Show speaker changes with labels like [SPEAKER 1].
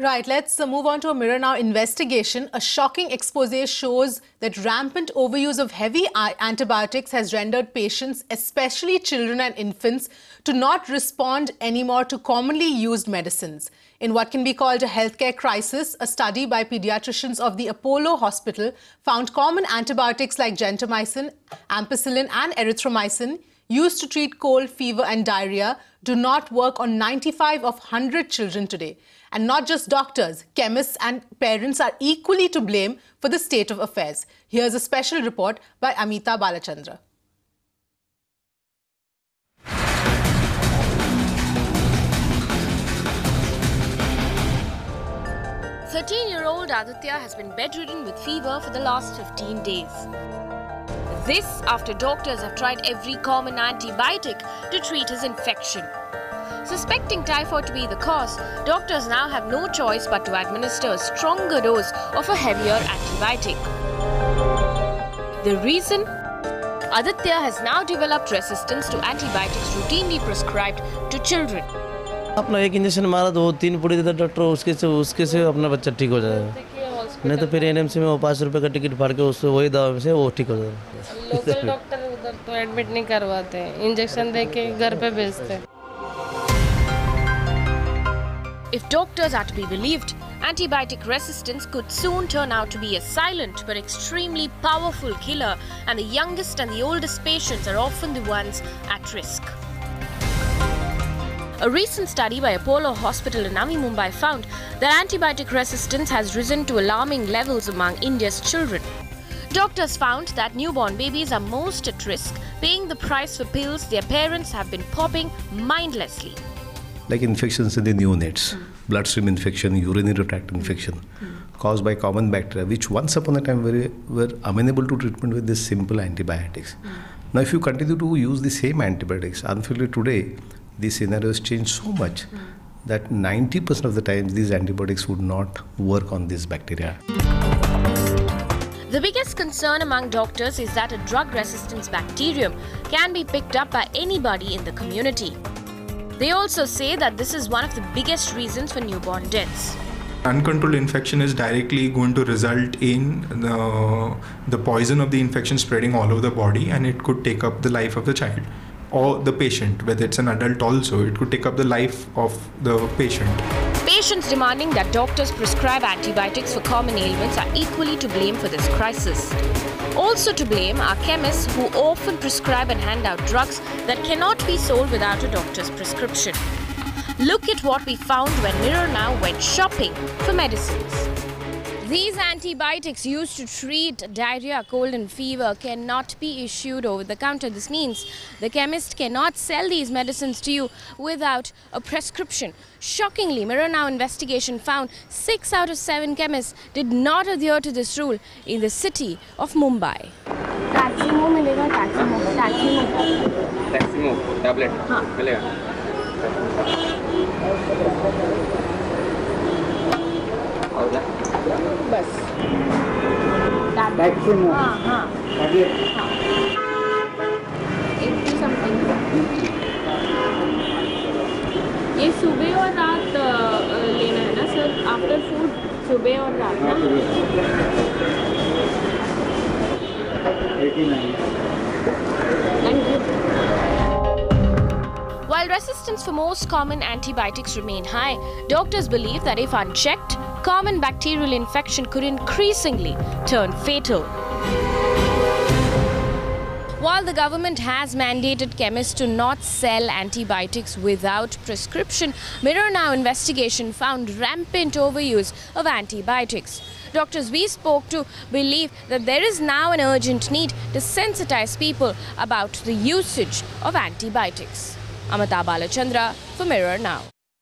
[SPEAKER 1] Right, let's move on to a Mirror Now investigation. A shocking expose shows that rampant overuse of heavy antibiotics has rendered patients, especially children and infants, to not respond anymore to commonly used medicines. In what can be called a healthcare crisis, a study by pediatricians of the Apollo Hospital found common antibiotics like gentamicin, ampicillin and erythromycin used to treat cold, fever and diarrhea do not work on 95 of 100 children today. And not just doctors, chemists and parents are equally to blame for the state of affairs. Here's a special report by Amita Balachandra.
[SPEAKER 2] "13-year-old Aditya has been bedridden with fever for the last 15 days. This after doctors have tried every common antibiotic to treat his infection. Suspecting typhoid to be the cause, doctors now have no choice but to administer a stronger dose of a heavier antibiotic. The reason? Aditya has now developed resistance to antibiotics routinely prescribed to children.
[SPEAKER 3] अपना एक injection मारा तो 3 पूरी देता doctor उसके से अपना बच्चा ठीक हो जाएगा, नहीं तो फिर एनएमसी में वो 5 रुपए का टिकट फाड़ के उससे वही दवा से वो ठीक हो जाएगा।
[SPEAKER 4] लोकल डॉक्टर उधर तो एडमिट नहीं करवाते, इंजेक्शन देके घर पे भेजते।
[SPEAKER 2] If doctors are to be believed, antibiotic resistance could soon turn out to be a silent but extremely powerful killer, and the youngest and the oldest patients are often the ones at risk. A recent study by Apollo Hospital in Navi Mumbai found that antibiotic resistance has risen to alarming levels among India's children. Doctors found that newborn babies are most at risk, paying the price for pills their parents have been popping mindlessly.
[SPEAKER 5] Like infections in the neonates, bloodstream infection, urinary tract infection, caused by common bacteria, which once upon a time were amenable to treatment with these simple antibiotics. Now, if you continue to use the same antibiotics, unfortunately today, the scenarios change so much that 90% of the time these antibiotics would not work on this bacteria.
[SPEAKER 2] The biggest concern among doctors is that a drug-resistant bacterium can be picked up by anybody in the community. They also say that this is one of the biggest reasons for newborn deaths.
[SPEAKER 6] Uncontrolled infection is directly going to result in the poison of the infection spreading all over the body, and it could take up the life of the child or the patient. Whether it's an adult also, it could take up the life of the patient.
[SPEAKER 2] Patients demanding that doctors prescribe antibiotics for common ailments are equally to blame for this crisis. Also to blame are chemists who often prescribe and hand out drugs that cannot be sold without a doctor's prescription. Look at what we found when Mirror Now went shopping for medicines. These antibiotics used to treat diarrhea, cold and fever cannot be issued over the counter. This means the chemist cannot sell these medicines to you without a prescription. Shockingly, Mirror Now investigation found 6 out of 7 chemists did not adhere to this rule in the city of Mumbai.
[SPEAKER 7] Taximo मिलेगा,
[SPEAKER 8] Taximo tablet मिलेगा।
[SPEAKER 7] बस
[SPEAKER 8] Taximo।
[SPEAKER 7] हाँ 80 something। ये सुबह और रात लेना है ना सर, आफ्टर फूड सुबह और रात ना।
[SPEAKER 8] 89।
[SPEAKER 7] Thank you.
[SPEAKER 2] While resistance for most common antibiotics remain high, doctors believe that if unchecked, common bacterial infection could increasingly turn fatal. While the government has mandated chemists to not sell antibiotics without prescription, Mirror Now investigation found rampant overuse of antibiotics. Doctors we spoke to believe that there is now an urgent need to sensitize people about the usage of antibiotics. Amita Balachandra for Mirror Now.